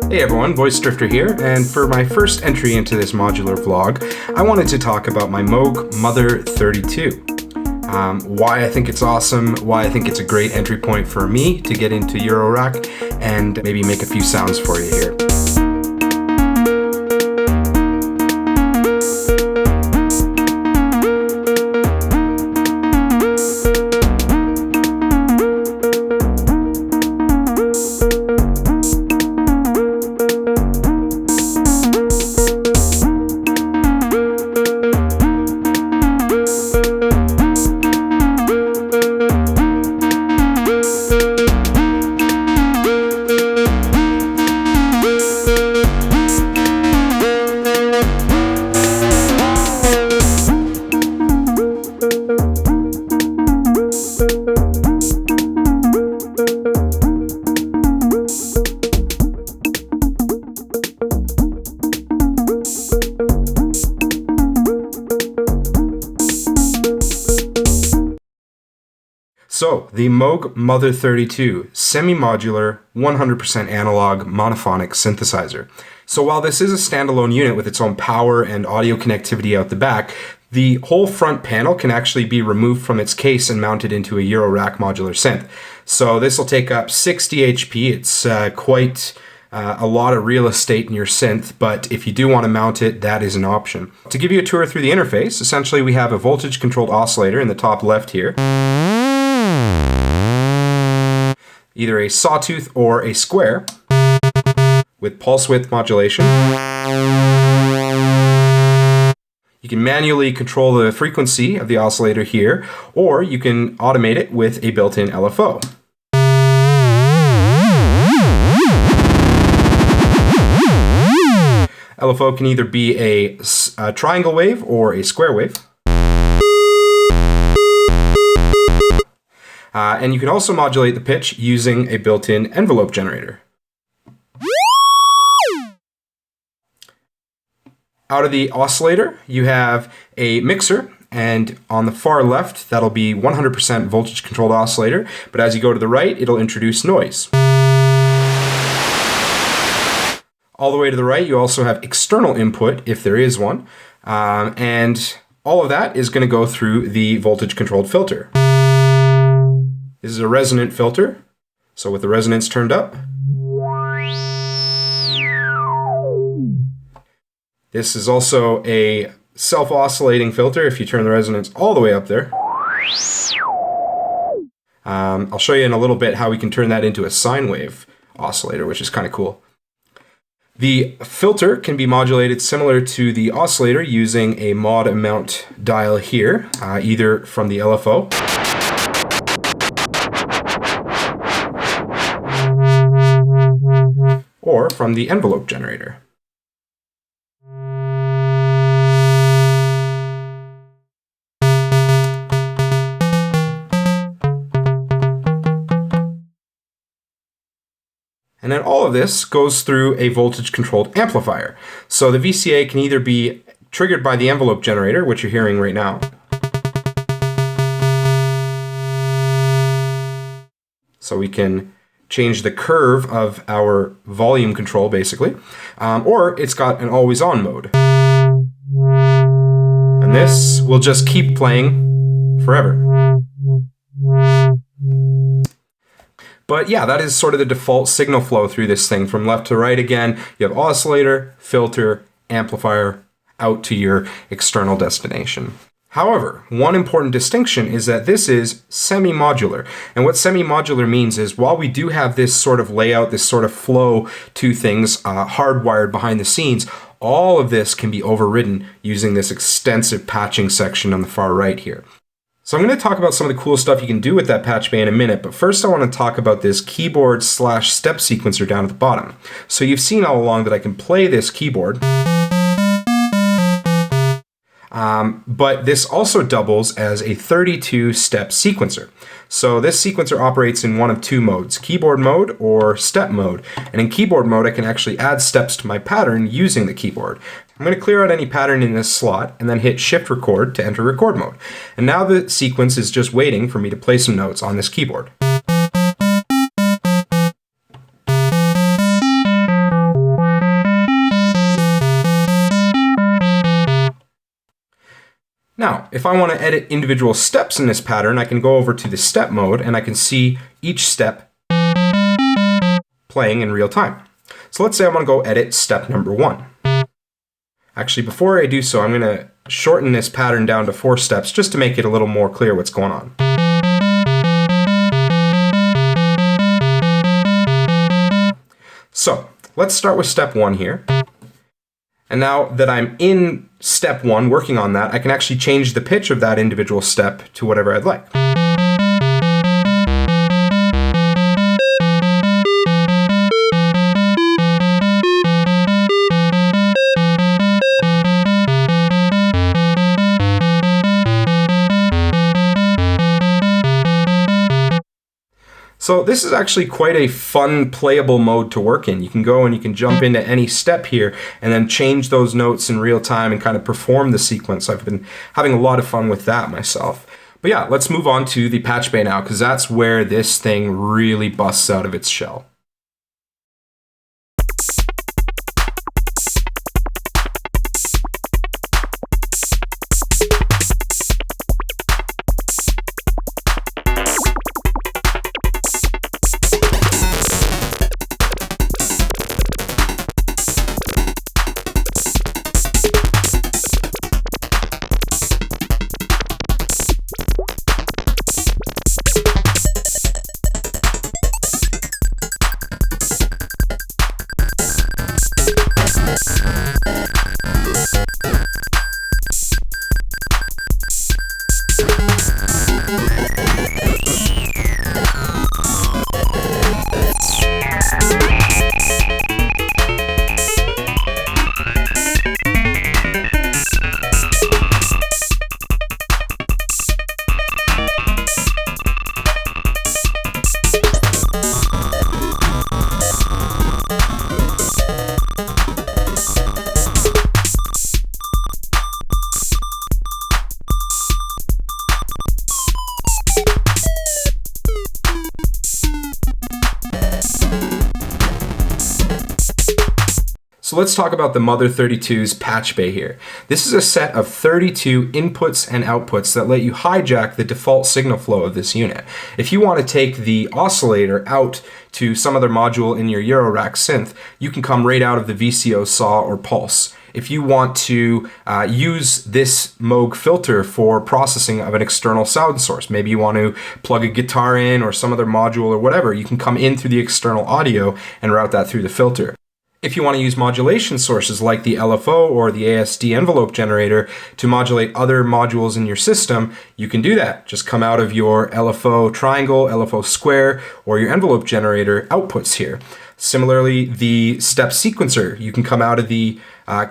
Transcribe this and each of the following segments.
Hey everyone, Voice Drifter here, and for my first entry into this modular vlog, I wanted to talk about my Moog Mother 32. Why I think it's awesome, why I think it's a great entry point for me to get into Eurorack, and maybe make a few sounds for you here. So, the Moog Mother 32, semi-modular, 100% analog monophonic synthesizer. So while this is a standalone unit with its own power and audio connectivity out the back, the whole front panel can actually be removed from its case and mounted into a Eurorack modular synth. So this will take up 60 HP. It's quite a lot of real estate in your synth, but if you do want to mount it, that is an option. To give you a tour through the interface, essentially we have a voltage-controlled oscillator in the top left here. Either a sawtooth or a square with pulse width modulation. You can manually control the frequency of the oscillator here, or you can automate it with a built-in LFO. LFO can either be a triangle wave or a square wave. And you can also modulate the pitch using a built-in envelope generator. Out of the oscillator, you have a mixer, and on the far left, that'll be 100% voltage-controlled oscillator, but as you go to the right, it'll introduce noise. All the way to the right, you also have external input, if there is one, and all of that is going to go through the voltage-controlled filter. This is a resonant filter, so with the resonance turned up. This is also a self-oscillating filter if you turn the resonance all the way up there. I'll show you in a little bit how we can turn that into a sine wave oscillator, which is kind of cool. The filter can be modulated similar to the oscillator using a mod amount dial here, either from the LFO or from the envelope generator. And then all of this goes through a voltage-controlled amplifier. So the VCA can either be triggered by the envelope generator, which you're hearing right now, so we can change the curve of our volume control, basically, or it's got an always-on mode. And this will just keep playing forever. But yeah, that is sort of the default signal flow through this thing. From left to right again, you have oscillator, filter, amplifier, out to your external destination. However, one important distinction is that this is semi-modular. And what semi-modular means is while we do have this sort of layout, this sort of flow to things hardwired behind the scenes, all of this can be overridden using this extensive patching section on the far right here. So I'm going to talk about some of the cool stuff you can do with that patch bay in a minute, but first I want to talk about this keyboard/step sequencer down at the bottom. So you've seen all along that I can play this keyboard, but this also doubles as a 32-step sequencer. So this sequencer operates in one of two modes, keyboard mode or step mode. And in keyboard mode, I can actually add steps to my pattern using the keyboard. I'm going to clear out any pattern in this slot and then hit Shift Record to enter record mode. And now the sequence is just waiting for me to play some notes on this keyboard. if I want to edit individual steps in this pattern, I can go over to the step mode and I can see each step playing in real time. So let's say I want to go edit step number 1. Actually, before I do so, I'm going to shorten this pattern down to 4 steps just to make it a little more clear what's going on. So let's start with step 1 here. And now that I'm in step 1 working on that, I can actually change the pitch of that individual step to whatever I'd like. So this is actually quite a fun, playable mode to work in. You can go and you can jump into any step here and then change those notes in real time and kind of perform the sequence. I've been having a lot of fun with that myself. But yeah, let's move on to the patch bay now, because that's where this thing really busts out of its shell. So let's talk about the Mother 32's patch bay here. This is a set of 32 inputs and outputs that let you hijack the default signal flow of this unit. If you want to take the oscillator out to some other module in your Eurorack synth, you can come right out of the VCO saw or pulse. If you want to use this Moog filter for processing of an external sound source, maybe you want to plug a guitar in or some other module or whatever, you can come in through the external audio and route that through the filter. If you want to use modulation sources like the LFO or the ASD envelope generator to modulate other modules in your system, you can do that. Just come out of your LFO triangle, LFO square, or your envelope generator outputs here. Similarly, the step sequencer, you can come out of the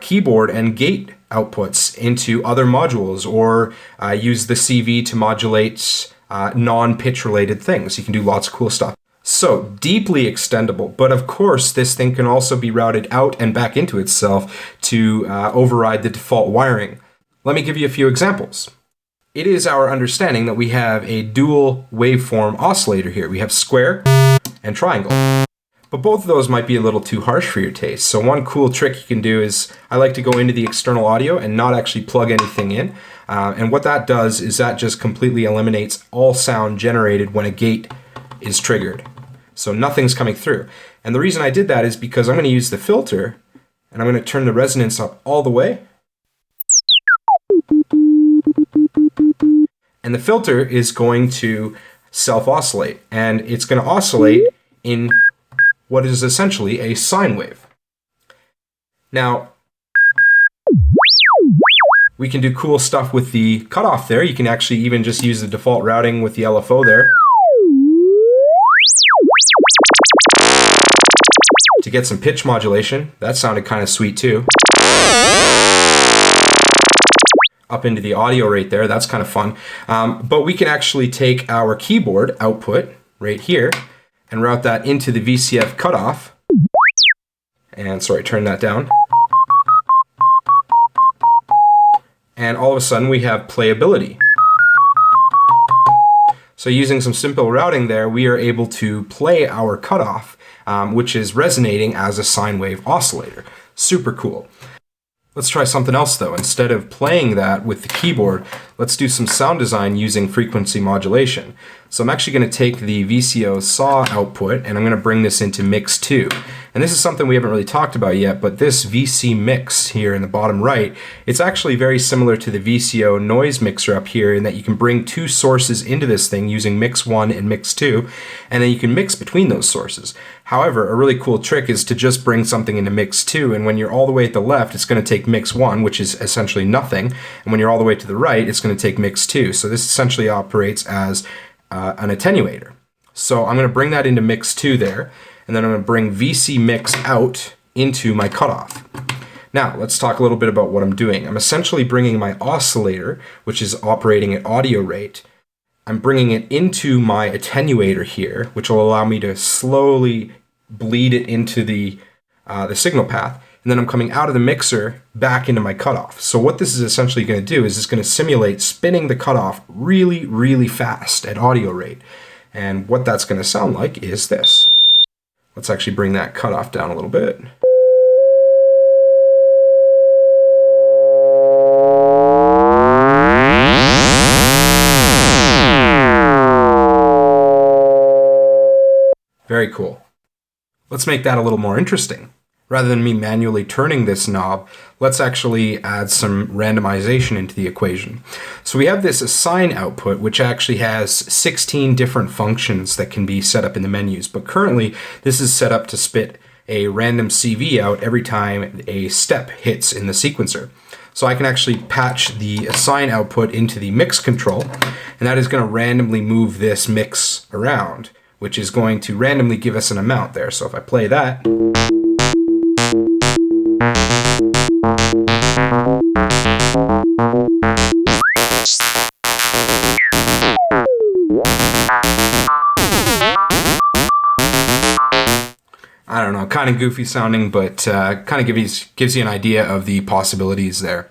keyboard and gate outputs into other modules, or use the CV to modulate non-pitch related things. You can do lots of cool stuff. So, deeply extendable, but of course this thing can also be routed out and back into itself to override the default wiring. Let me give you a few examples. It is our understanding that we have a dual waveform oscillator here. We have square and triangle. But both of those might be a little too harsh for your taste. So one cool trick you can do is, I like to go into the external audio and not actually plug anything in. And what that does is that just completely eliminates all sound generated when a gate is triggered. So nothing's coming through. And the reason I did that is because I'm going to use the filter and I'm going to turn the resonance up all the way. And the filter is going to self-oscillate, and it's going to oscillate in what is essentially a sine wave. Now, we can do cool stuff with the cutoff there. You can actually even just use the default routing with the LFO there to get some pitch modulation. That sounded kind of sweet too. Up into the audio right there, that's kind of fun. But we can actually take our keyboard output right here and route that into the VCF cutoff. And sorry, turn that down. And all of a sudden we have playability. So using some simple routing there, we are able to play our cutoff, which is resonating as a sine wave oscillator. Super cool. Let's try something else though. Instead of playing that with the keyboard, let's do some sound design using frequency modulation. So I'm actually going to take the VCO saw output and I'm going to bring this into mix 2. And this is something we haven't really talked about yet, but this VC mix here in the bottom right, it's actually very similar to the VCO noise mixer up here in that you can bring two sources into this thing using mix 1 and mix 2, and then you can mix between those sources. However, a really cool trick is to just bring something into mix 2, and when you're all the way at the left, it's going to take mix 1, which is essentially nothing, and when you're all the way to the right, it's going to take mix 2. So this essentially operates as an attenuator. So I'm going to bring that into mix 2 there, and then I'm going to bring VC mix out into my cutoff. Now, let's talk a little bit about what I'm doing. I'm essentially bringing my oscillator, which is operating at audio rate, I'm bringing it into my attenuator here, which will allow me to slowly bleed it into the signal path. And then I'm coming out of the mixer back into my cutoff. So what this is essentially going to do is it's going to simulate spinning the cutoff really, really fast at audio rate. And what that's going to sound like is this. Let's actually bring that cutoff down a little bit. Very cool. Let's make that a little more interesting. Rather than me manually turning this knob, let's actually add some randomization into the equation. So we have this assign output, which actually has 16 different functions that can be set up in the menus. But currently, this is set up to spit a random CV out every time a step hits in the sequencer. So I can actually patch the assign output into the mix control, and that is going to randomly move this mix around, which is going to randomly give us an amount there. So if I play that, I don't know, kind of goofy sounding, but kind of gives you an idea of the possibilities there.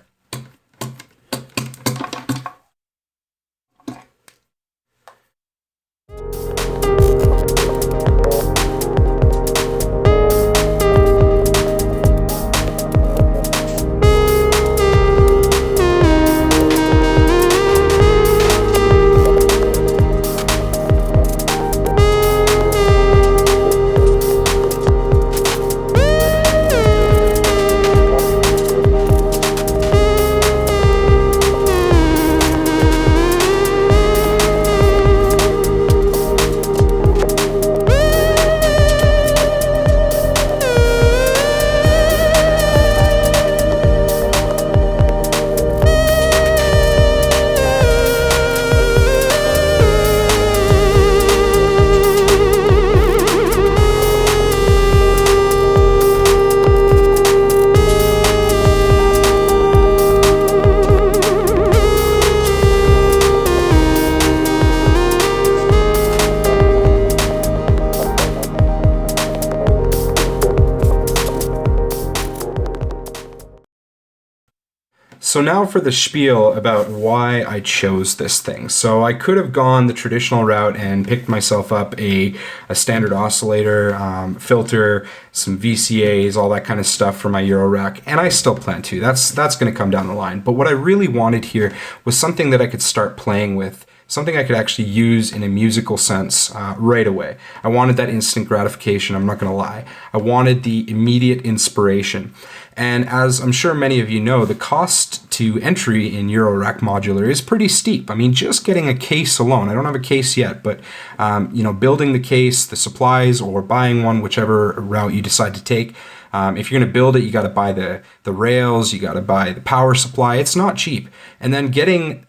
So now for the spiel about why I chose this thing. So I could have gone the traditional route and picked myself up a standard oscillator, filter, some VCAs, all that kind of stuff for my Eurorack, and I still plan to. That's going to come down the line. But what I really wanted here was something that I could start playing with, something I could actually use in a musical sense right away. I wanted that instant gratification, I'm not going to lie. I wanted the immediate inspiration. And as I'm sure many of you know, the cost to entry in Eurorack modular is pretty steep. I mean, just getting a case alone, I don't have a case yet, but building the case, the supplies, or buying one, whichever route you decide to take. If you're going to build it, you got to buy the rails, you got to buy the power supply. It's not cheap. And then getting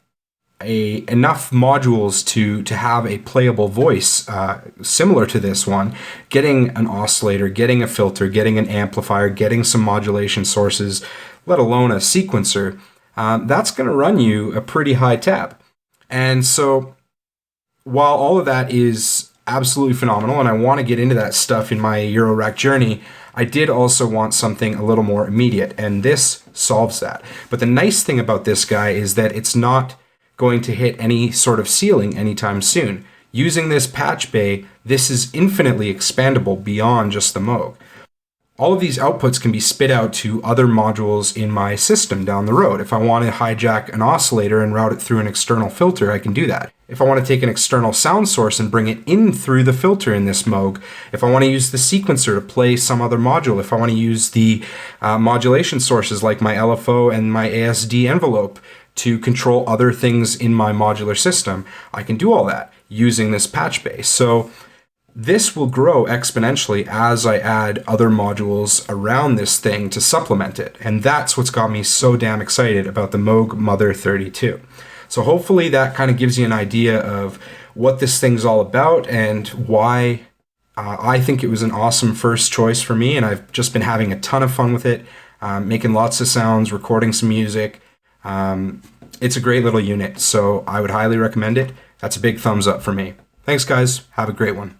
enough modules to have a playable voice similar to this one, getting an oscillator, getting a filter, getting an amplifier, getting some modulation sources, let alone a sequencer, that's going to run you a pretty high tab. And so while all of that is absolutely phenomenal and I want to get into that stuff in my Eurorack journey, I did also want something a little more immediate, and this solves that. But the nice thing about this guy is that it's not going to hit any sort of ceiling anytime soon. Using this patch bay, this is infinitely expandable beyond just the Moog. all of these outputs can be spit out to other modules in my system down the road. If I want to hijack an oscillator and route it through an external filter, I can do that. If I want to take an external sound source and bring it in through the filter in this Moog, if I want to use the sequencer to play some other module, if I want to use the modulation sources like my LFO and my ASD envelope to control other things in my modular system, I can do all that using this patch base. So this will grow exponentially as I add other modules around this thing to supplement it. And that's what's got me so damn excited about the Moog Mother 32. So hopefully that kind of gives you an idea of what this thing's all about and why I think it was an awesome first choice for me. And I've just been having a ton of fun with it, making lots of sounds, recording some music. It's a great little unit, so I would highly recommend it. That's a big thumbs up for me. Thanks, guys. Have a great one.